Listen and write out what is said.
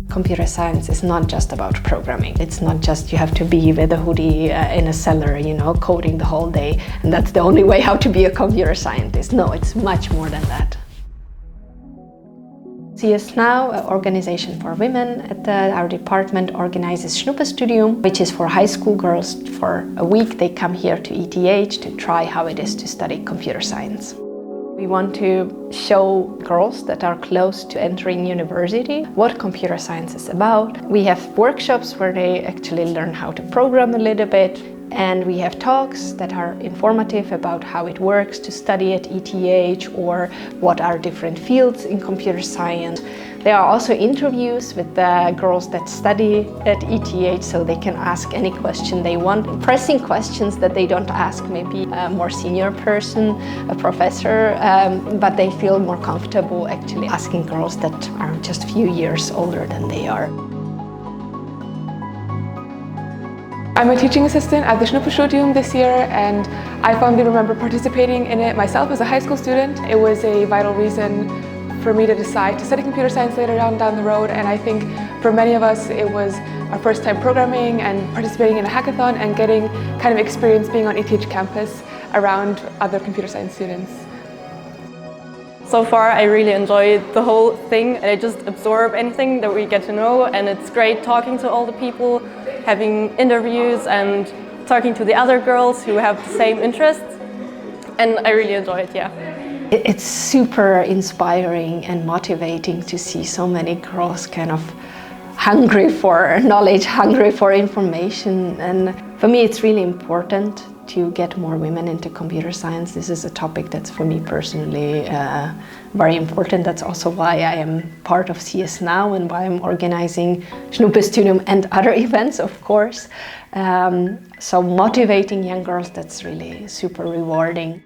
Computer science is not just about programming. It's not just you have to be with a hoodie in a cellar, coding the whole day, and that's the only way how to be a computer scientist. No, it's much more than that. CSNOW, an organization for women at our department, organizes Schnupperstudium, which is for high school girls. For a week they come here to ETH to try how it is to study computer science. We want to show girls that are close to entering university what computer science is about. We have workshops where they actually learn how to program a little bit, and we have talks that are informative about how it works to study at ETH or what are different fields in computer science. There are also interviews with the girls that study at ETH, so they can ask any question they want. Pressing questions that they don't ask maybe a more senior person, a professor, but they feel more comfortable actually asking girls that are just a few years older than they are. I'm a teaching assistant at the Schnupperstudium this year, and I fondly remember participating in it myself as a high school student. It was a vital reason for me to decide to study computer science later down the road, and I think for many of us it was our first time programming and participating in a hackathon and getting kind of experience being on ETH campus around other computer science students. So far I really enjoy the whole thing, and I just absorb anything that we get to know, and it's great talking to all the people, having interviews and talking to the other girls who have the same interests, and I really enjoy it, yeah. It's super inspiring and motivating to see so many girls kind of hungry for knowledge, hungry for information, and for me it's really important to get more women into computer science. This is a topic that's for me personally very important. That's also why I am part of CSNOW and why I'm organizing Schnupperstudium and other events, of course. So motivating young girls, that's really super rewarding.